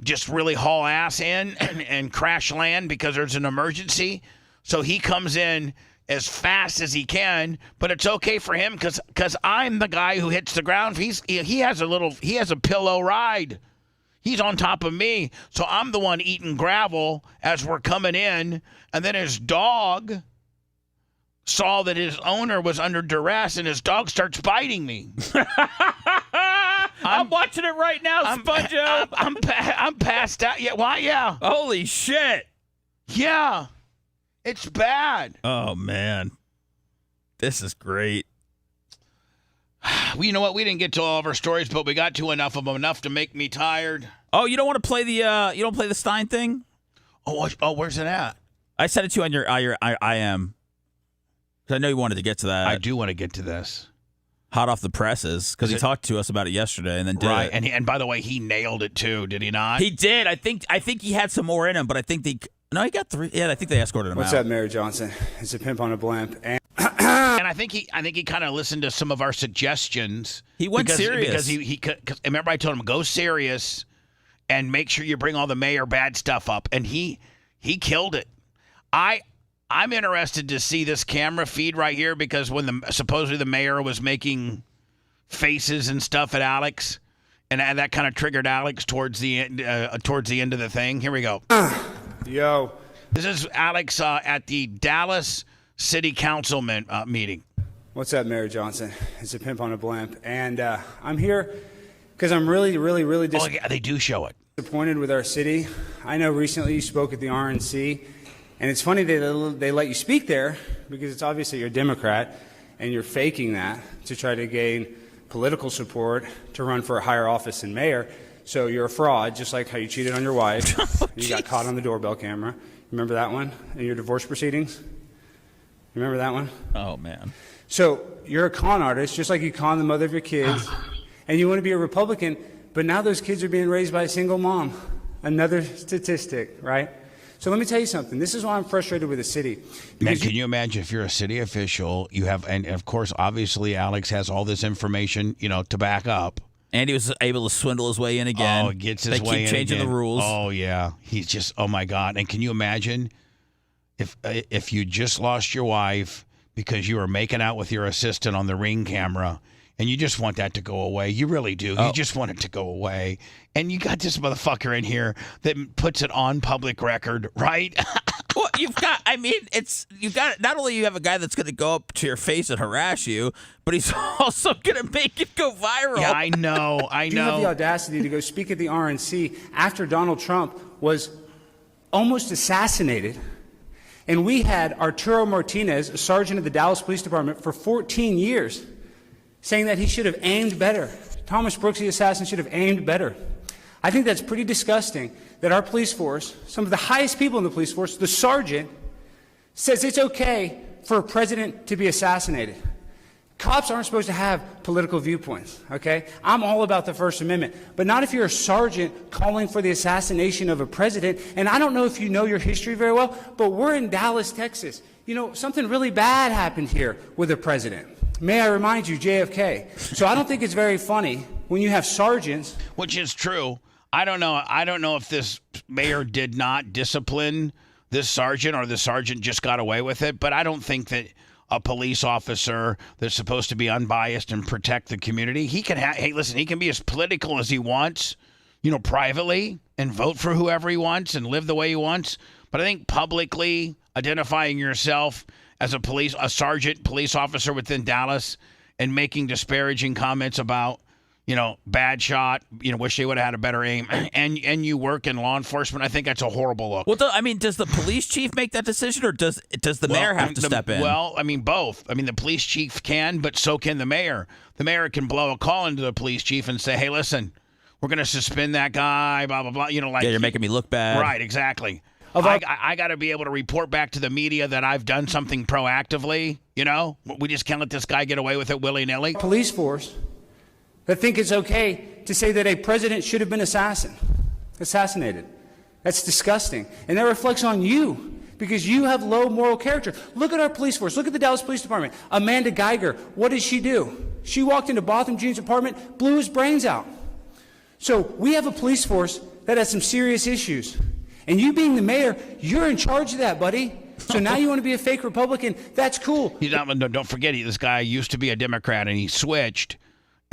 just really haul ass in and crash land because there's an emergency. So he comes in as fast as he can, but it's okay for him because I'm the guy who hits the ground. He has a pillow ride. He's on top of me, so I'm the one eating gravel as we're coming in, and then his dog saw that his owner was under duress, and his dog starts biting me. I'm watching it right now, Sponjo. I'm passed out. Yeah, why? Yeah. Holy shit. Yeah. It's bad. Oh, man. This is great. Well, you know what? We didn't get to all of our stories, but we got to enough of them, enough to make me tired. Oh, you don't want to play the Stein thing? Oh, where's it at? I sent it to you on your IM. Because I know you wanted to get to that. I do want to get to this. Hot off the presses, because he talked to us about it yesterday and then did right. it. And by the way, he nailed it too, did he not? He did. I think he had some more in him, but I think he got 3. Yeah, I think they escorted him What's out. up, Mary Johnson? It's a pimp on a blimp. And I think he kind of listened to some of our suggestions. He went serious. Because remember I told him, go serious and make sure you bring all the mayor bad stuff up. And he killed it. I'm interested to see this camera feed right here, because when supposedly the mayor was making faces and stuff at Alex, and that kind of triggered Alex towards the end of the thing. Here we go. Yo. This is Alex at the Dallas City Council meeting. What's up, Mary Johnson? It's a pimp on a blimp. And I'm here because I'm really, really, really disappointed. Oh, yeah, they do show it. Disappointed with our city. I know recently you spoke at the RNC. And it's funny they let you speak there, because it's obviously you're a Democrat and you're faking that to try to gain political support to run for a higher office than mayor. So you're a fraud, just like how you cheated on your wife. You got caught on the doorbell camera. Remember that one in your divorce proceedings? Remember that one? Oh, man. So you're a con artist, just like you con the mother of your kids, and you want to be a Republican, but now those kids are being raised by a single mom. Another statistic, right? So let me tell you something. This is why I'm frustrated with the city. Man, can you imagine if you're a city official, you have, and of course, obviously, Alex has all this information, to back up. And he was able to swindle his way in again. Oh, gets his way in again. They keep changing the rules. Oh, yeah. He's just, oh, my God. And can you imagine if you just lost your wife because you were making out with your assistant on the Ring camera, and you just want that to go away? You really do. You just want it to go away. And you got this motherfucker in here that puts it on public record, right? Well, not only you have a guy that's going to go up to your face and harass you, but he's also going to make it go viral. Yeah, I know. You have the audacity to go speak at the RNC after Donald Trump was almost assassinated. And we had Arturo Martinez, a sergeant of the Dallas Police Department, for 14 years, saying that he should have aimed better. Thomas Brooks, the assassin, should have aimed better. I think that's pretty disgusting that our police force, some of the highest people in the police force, the sergeant, says it's okay for a president to be assassinated. Cops aren't supposed to have political viewpoints, okay? I'm all about the First Amendment, but not if you're a sergeant calling for the assassination of a president. And I don't know if you know your history very well, but we're in Dallas, Texas. Something really bad happened here with a president. May I remind you, JFK. So I don't think it's very funny when you have sergeants. Which is true. I don't know if this mayor did not discipline this sergeant, or the sergeant just got away with it. But I don't think that a police officer that's supposed to be unbiased and protect the community, he can he can be as political as he wants, privately, and vote for whoever he wants and live the way he wants. But I think publicly identifying yourself as a sergeant police officer within Dallas and making disparaging comments about, bad shot, wish they would have had a better aim, and you work in law enforcement, I think that's a horrible look. Well, does the police chief make that decision, or does the mayor have to step in? Well, both. The police chief can, but so can the mayor. The mayor can blow a call into the police chief and say, hey, listen, we're going to suspend that guy, blah, blah, blah. You're making me look bad. Right, exactly. I got to be able to report back to the media that I've done something proactively, We just can't let this guy get away with it willy-nilly. Police force that think it's okay to say that a president should have been assassinated. That's disgusting. And that reflects on you, because you have low moral character. Look at our police force. Look at the Dallas Police Department. Amanda Geiger, what did she do? She walked into Botham Jean's apartment, blew his brains out. So we have a police force that has some serious issues. And you being the mayor, you're in charge of that, buddy. So now you want to be a fake Republican? That's cool. Don't forget, this guy used to be a Democrat, and he switched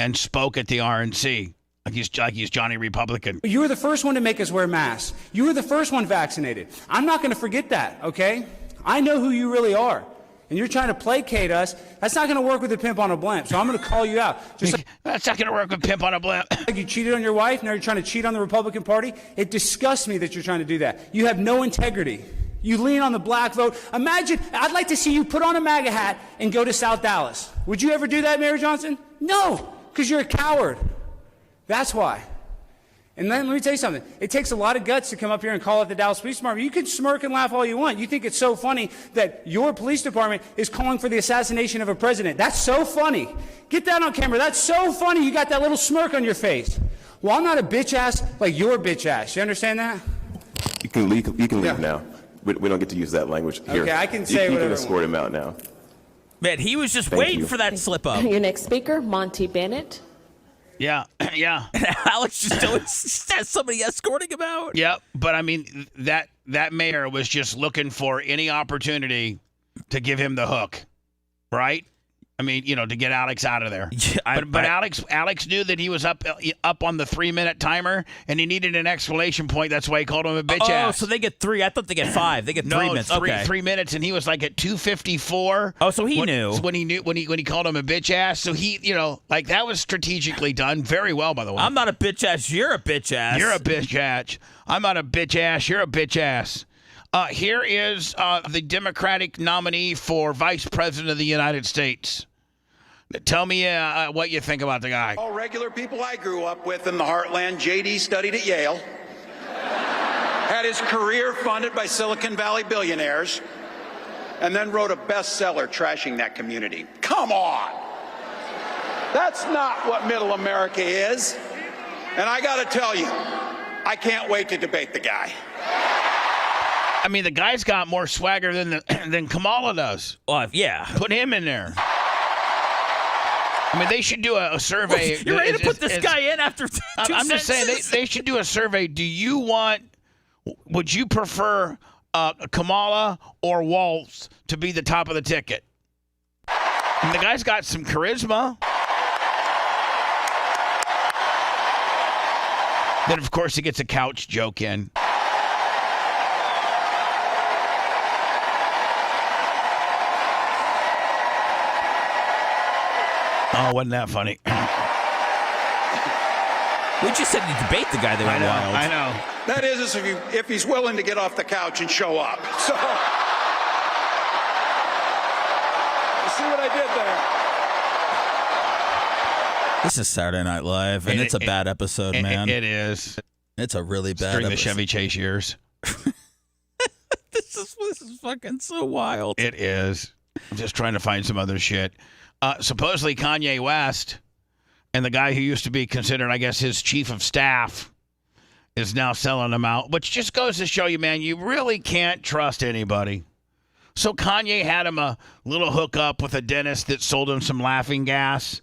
and spoke at the RNC like he's Johnny Republican. You were the first one to make us wear masks. You were the first one vaccinated. I'm not going to forget that, okay? I know who you really are. And you're trying to placate us. That's not going to work with a pimp on a blimp. So I'm going to call you out. That's not going to work with pimp on a blimp. Like you cheated on your wife, now you're trying to cheat on the Republican Party. It disgusts me that you're trying to do that. You have no integrity. You lean on the black vote. Imagine, I'd like to see you put on a MAGA hat and go to South Dallas. Would you ever do that, Mayor Johnson? No, because you're a coward. That's why. And let me tell you something. It takes a lot of guts to come up here and call it the Dallas Police Department. You can smirk and laugh all you want. You think it's so funny that your police department is calling for the assassination of a president. That's so funny. Get that on camera. That's so funny. You got that little smirk on your face. Well, I'm not a bitch ass like your bitch ass. You understand that? You can leave now. We don't get to use that language here. Okay, I can say you whatever. can escort him out now. Man, he was just Thank waiting you. for that slip up. Your next speaker, Monty Bennett. Yeah, yeah. Alex just has somebody escorting him out. Yep, but I mean that mayor was just looking for any opportunity to give him the hook, right? I mean, to get Alex out of there. Yeah, but Alex knew that he was up on the 3-minute timer, and he needed an exclamation point. That's why he called him a bitch ass. Oh, so they get 3. I thought they get 5. They get 3 minutes. Okay. 3 minutes, and he was like at 2:54. Oh, so he knew when he called him a bitch ass. So he, that was strategically done very well, by the way. I'm not a bitch ass. You're a bitch ass. You're a bitch ass. I'm not a bitch ass. You're a bitch ass. Here is the Democratic nominee for Vice President of the United States. Tell me what you think about the guy. All regular people I grew up with in the heartland. JD studied at Yale. Had his career funded by Silicon Valley billionaires. And then wrote a bestseller trashing that community. Come on. That's not what middle America is. And I got to tell you, I can't wait to debate the guy. I mean, the guy's got more swagger than Kamala does. Well, yeah. Put him in there. I mean, they should do a survey. You're ready to put this guy in after 2 I'm just saying, they should do a survey. Would you prefer Kamala or Waltz to be the top of the ticket? And the guy's got some charisma. Then, of course, he gets a couch joke in. Oh, wasn't that funny? We just said to debate the guy. They went wild. I know. That is if he's willing to get off the couch and show up. So, you see what I did there? This is Saturday Night Live, and it's a bad episode, man. It is. It's a really bad During the episode. Chevy Chase years. This is fucking so wild. It is. I'm just trying to find some other shit. Supposedly Kanye West and the guy who used to be considered, I guess, his chief of staff is now selling them out, which just goes to show you, man, you really can't trust anybody. So Kanye had him a little hookup with a dentist that sold him some laughing gas,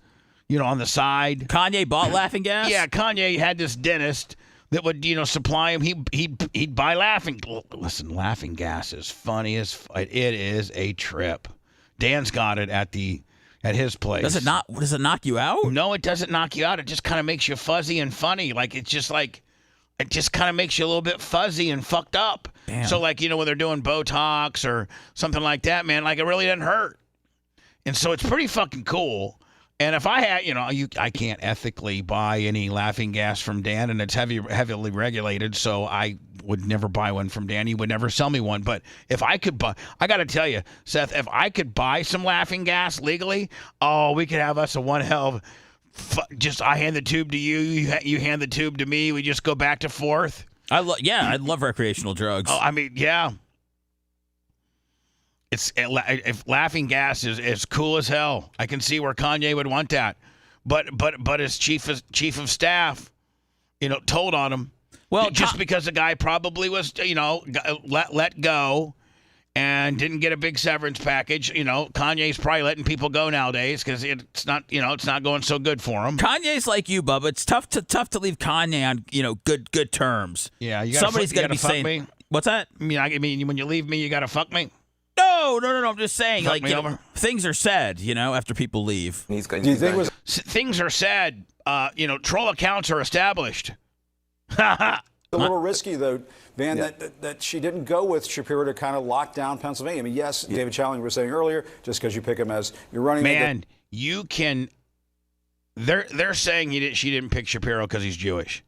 on the side. Kanye bought laughing gas? Yeah, Kanye had this dentist that would, supply him. He'd buy laughing. Listen, laughing gas is funny as it is a trip. Dan's got it at his place. Does it knock you out? No, it doesn't knock you out. It just kind of makes you fuzzy and funny. It just kind of makes you a little bit fuzzy and fucked up. Damn. So when they're doing Botox or something like that, man, it really doesn't hurt. And so it's pretty fucking cool. And if I had, I can't ethically buy any laughing gas from Dan, and it's heavily regulated, so I would never buy one from Dan. He would never sell me one. But if I could buy, I got to tell you, Seth, if I could buy some laughing gas legally, we could have us a one hell of, I hand the tube to you, you hand the tube to me, we just go back and forth. I love recreational drugs. Oh, I mean, yeah. If laughing gas is cool as hell, I can see where Kanye would want that. But his chief of staff, told on him. Well, just because the guy probably was, let go and didn't get a big severance package. Kanye's probably letting people go nowadays because it's not going so good for him. Kanye's like you, Bubba. It's tough to leave Kanye on good terms. Yeah, somebody's got to be saying. Me. What's that? I mean, when you leave me, you got to fuck me. No. I'm just saying, Fuck things are said, after people leave. Things are said. Troll accounts are established. A little risky, though, Van, that she didn't go with Shapiro to kind of lock down Pennsylvania. I mean, yes, David Challing was saying earlier, just because you pick him as your running mate. Man, you can. They're saying she didn't pick Shapiro because he's Jewish.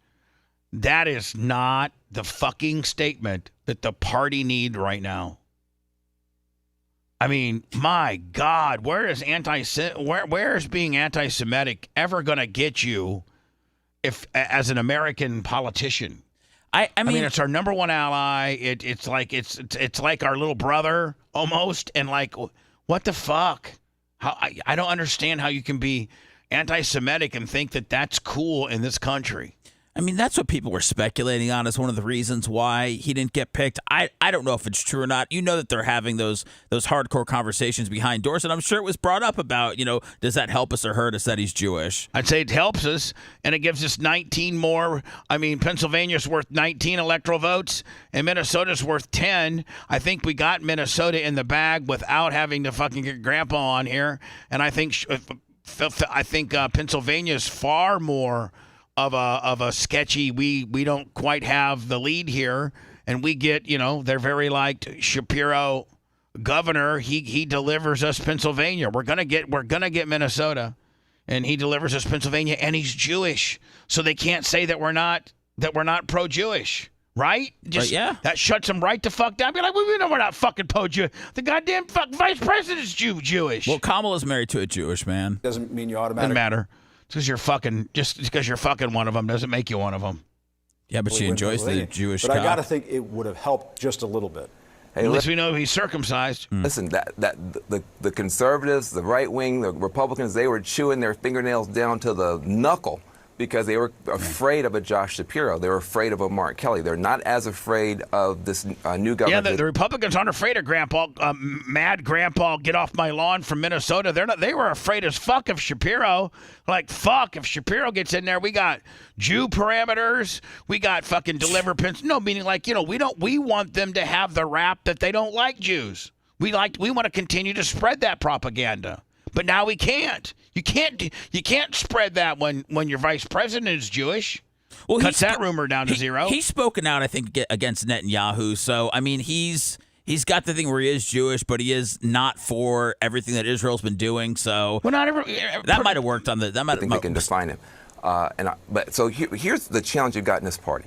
That is not the fucking statement that the party need right now. I mean, my God, where is being anti-Semitic ever going to get you? if as an American politician. I mean, it's our number one ally. It's like our little brother almost. And like, what the fuck? I don't understand how you can be anti-Semitic and think that that's cool in this country. I mean, that's what people were speculating on as one of the reasons why he didn't get picked. I don't know if it's true or not. You know that they're having those hardcore conversations behind doors, and I'm sure it was brought up about, does that help us or hurt us that he's Jewish? I'd say it helps us, and it gives us 19 more. I mean, Pennsylvania's worth 19 electoral votes, and Minnesota's worth 10. I think we got Minnesota in the bag without having to fucking get Grandpa on here, and I think Pennsylvania's far more of a sketchy. We don't quite have the lead here, and we get they're very liked Shapiro governor. He delivers us Pennsylvania. We're gonna get Minnesota, and he delivers us Pennsylvania, and he's Jewish, so they can't say that we're not pro-Jewish. Right? That shuts them right the fuck down. Be like, we know we're not fucking pro-Jewish. The goddamn vice president's Jewish. Well, Kamala's married to a Jewish man. Doesn't mean you automatically. Doesn't matter. Just because you're fucking one of them doesn't make you one of them. Yeah, but she enjoys the Jewish. But I got to think it would have helped just a little bit. Hey, at least we know he's circumcised. Listen, the conservatives, the right wing, the Republicans, they were chewing their fingernails down to the knuckle because they were afraid of a Josh Shapiro. They were afraid of a Mark Kelly. They're not as afraid of this new government. Yeah, the Republicans aren't afraid of Grandpa, mad Grandpa, get off my lawn from Minnesota. They were afraid as fuck of Shapiro. Like, fuck, if Shapiro gets in there, we got Jew parameters. We got fucking deliver pins. No, meaning like, we want them to have the rap that they don't like Jews. We want to continue to spread that propaganda. But now we can't. You can't spread that when your vice president is Jewish. Well, cuts that rumor down to zero. He's spoken out, I think, against Netanyahu. So I mean, he's got the thing where he is Jewish, but he is not for everything that Israel's been doing. So that might have worked on the. That might. I think they can define him. So here's the challenge you've got in this party.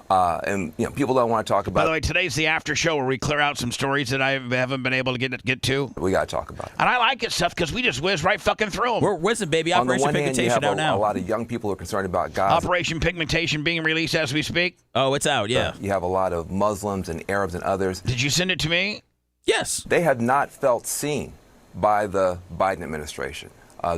And people don't want to talk about. By the way, today's the after show where we clear out some stories that I haven't been able to get to. We got to talk about it. And I like it, stuff, because we just whiz right fucking through them. We're whizzing, baby. On the Operation one hand, you Pigmentation have out now. a lot of young people who are concerned about Gaza. Operation Pigmentation being released as we speak. Oh, it's out. Yeah. You have a lot of Muslims and Arabs and others. Did you send it to me? Yes. They have not felt seen by the Biden administration.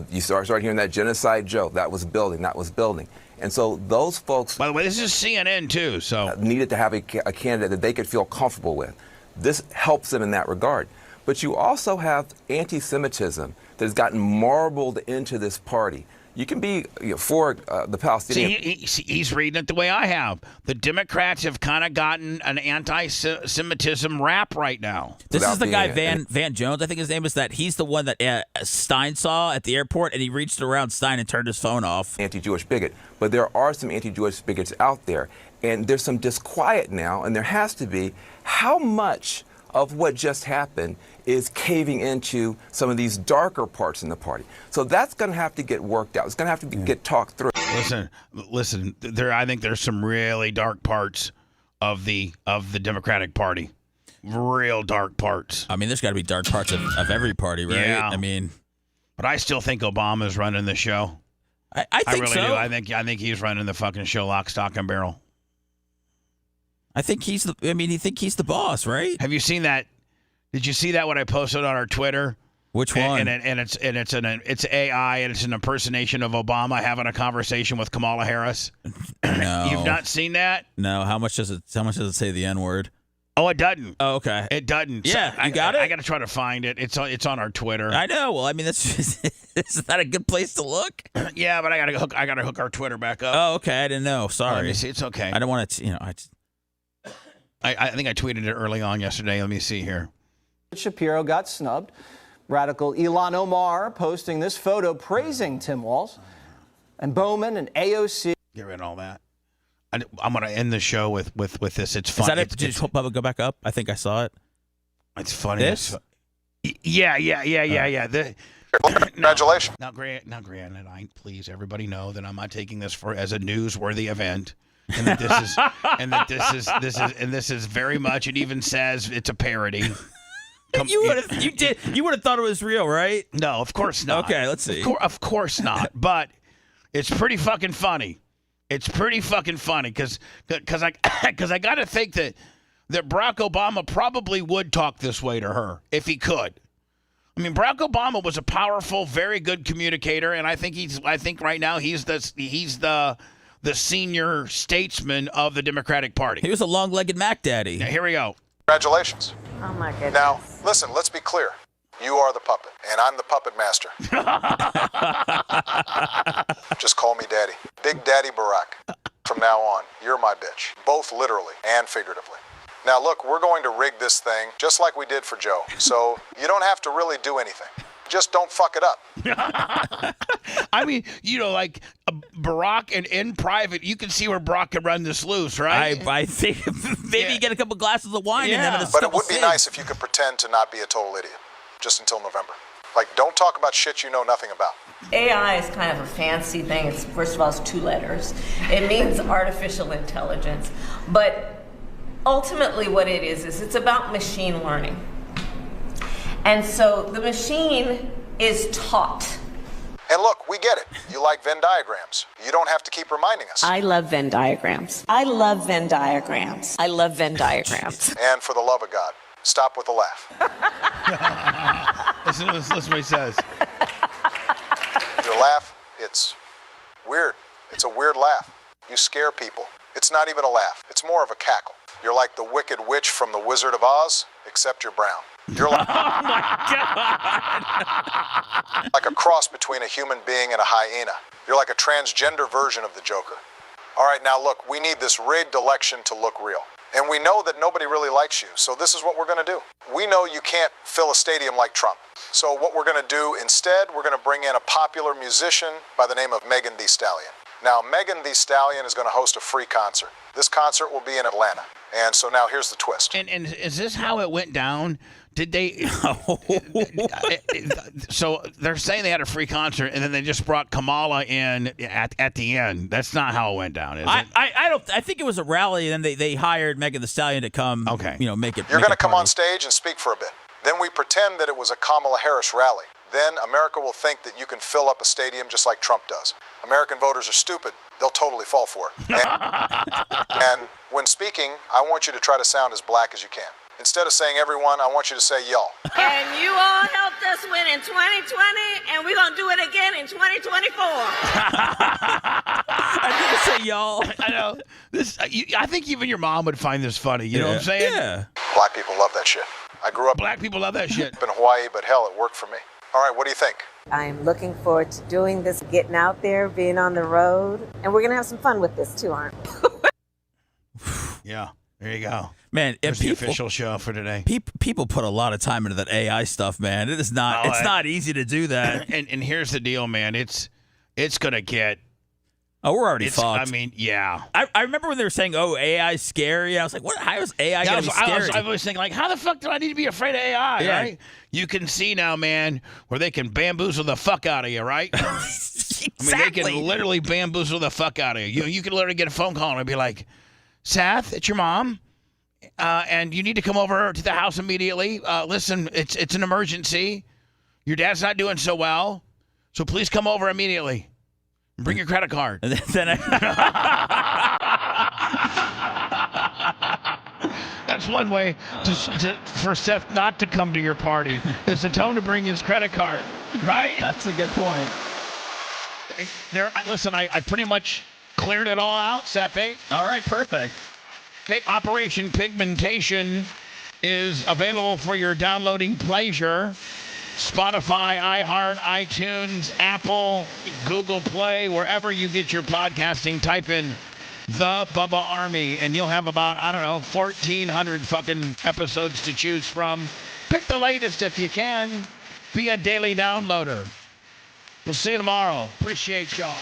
You start hearing that genocide joke. That was building. And so those folks. By the way, this is CNN too. So needed to have a candidate that they could feel comfortable with. This helps them in that regard. But you also have anti-Semitism that has gotten marbled into this party. You can be for the Palestinian. See, he's reading it the way I have. The Democrats have kind of gotten an anti-Semitism rap right now. This is the guy, Van Jones, I think his name is. That he's the one that Stein saw at the airport, and he reached around Stein and turned his phone off. Anti-Jewish bigot. But there are some anti-Jewish bigots out there. And there's some disquiet now, and there has to be. How much of what just happened is caving into some of these darker parts in the party? So that's going to have to get worked out. It's going to have to get talked through. Listen. I think there's some really dark parts of the Democratic Party. Real dark parts. I mean, there's got to be dark parts of every party, right? Yeah. I mean, but I still think Obama's running the show. I think really so. do. I think he's running the fucking show, lock, stock, and barrel. I think you think he's the boss, right? Have you seen that? Did you see that when I posted on our Twitter? Which one? It's AI and it's an impersonation of Obama having a conversation with Kamala Harris. No. You've not seen that? No. How much does it say the N-word? Oh, it doesn't. Oh, okay. It doesn't. Yeah, so you got it? I got to try to find it. It's on our Twitter. I know. Well, I mean, that's just, is that a good place to look? Yeah, but I got to hook our Twitter back up. Oh, okay. I didn't know. Sorry. Let me see. It's okay. I don't want to, I think I tweeted it early on yesterday. Let me see here. Shapiro got snubbed. Radical Ilhan Omar posting this photo praising Tim Walz. And Bowman and AOC. Get rid of all that. I'm going to end the show with this. It's fun. Is that it? Did Bubba go back up? I think I saw it. It's funny. This? Yeah. Congratulations. Now, granted, please, everybody know that I'm not taking this as a newsworthy event. And that this is very much. It even says it's a parody. You would have thought it was real, right? No, of course not. Okay, let's see. Of course not. But it's pretty fucking funny. It's pretty fucking funny because I got to think that Barack Obama probably would talk this way to her if he could. I mean, Barack Obama was a powerful, very good communicator, and I think right now he's the senior statesman of the Democratic Party. He was a long-legged Mac Daddy. Now, here we go. Congratulations. Oh my goodness. Now, listen, let's be clear. You are the puppet, and I'm the puppet master. Just call me Daddy. Big Daddy Barack. From now on, you're my bitch, both literally and figuratively. Now, look, we're going to rig this thing just like we did for Joe, so you don't have to really do anything. Just don't fuck it up. I mean, like Barack, and in private, you can see where Barack can run this loose, right? I think maybe you get a couple glasses of wine in them. But it would be nice if you could pretend to not be a total idiot, just until November. Like, don't talk about shit you know nothing about. AI is kind of a fancy thing. It's, first of all, it's 2 letters. It means artificial intelligence. But ultimately what it is it's about machine learning. And so the machine is taught. And look, we get it. You like Venn diagrams. You don't have to keep reminding us. I love Venn diagrams. I love Venn diagrams. I love Venn diagrams. And for the love of God, stop with the laugh. Listen what he says. Your laugh, it's weird. It's a weird laugh. You scare people. It's not even a laugh. It's more of a cackle. You're like the Wicked Witch from The Wizard of Oz, except you're brown. You're like, oh my God! Like a cross between a human being and a hyena. You're like a transgender version of the Joker. All right, now look, we need this rigged election to look real. And we know that nobody really likes you, so this is what we're going to do. We know you can't fill a stadium like Trump. So what we're going to do instead, we're going to bring in a popular musician by the name of Megan Thee Stallion. Now, Megan Thee Stallion is going to host a free concert. This concert will be in Atlanta. And so now here's the twist. And is this how it went down? Did they? So they're saying they had a free concert, and then they just brought Kamala in at the end. That's not how it went down, is it? I think it was a rally, and then they hired Megan Thee Stallion to come. Okay. Make it. You're going to come on stage and speak for a bit. Then we pretend that it was a Kamala Harris rally. Then America will think that you can fill up a stadium just like Trump does. American voters are stupid. They'll totally fall for it. And when speaking, I want you to try to sound as black as you can. Instead of saying everyone, I want you to say y'all. And you all helped us win in 2020, and we're going to do it again in 2024. I didn't say y'all. I know. I think even your mom would find this funny. You know what I'm saying? Yeah. Black people love that shit. I grew up Black people love that shit. in Hawaii, but hell, it worked for me. All right, what do you think? I'm looking forward to doing this, getting out there, being on the road, and we're going to have some fun with this too, aren't we? Yeah, there you go. Man, There's the official show for today. People put a lot of time into that AI stuff, man. It is not. It's not easy to do that. And here's the deal, man. It's gonna get. Oh, we're already fucked. I mean, yeah. I remember when they were saying, "Oh, AI is scary." I was like, "What? How is AI gonna be scary?" I was thinking, like, how the fuck do I need to be afraid of AI? Yeah. Right? You can see now, man, where they can bamboozle the fuck out of you, right? Exactly. I mean, they can literally bamboozle the fuck out of you. You can literally get a phone call and be like, "Seth, it's your mom. And you need to come over to the house immediately. Listen, it's an emergency. Your dad's not doing so well, so please come over immediately. And bring your credit card." And then That's one way for Seth not to come to your party, is to tell him to bring his credit card, right? That's a good point. Listen, I pretty much cleared it all out, Seth. All right, perfect. Operation Pigmentation is available for your downloading pleasure. Spotify, iHeart, iTunes, Apple, Google Play, wherever you get your podcasting, type in The Bubba Army, and you'll have about, 1,400 fucking episodes to choose from. Pick the latest if you can. Be a daily downloader. We'll see you tomorrow. Appreciate y'all.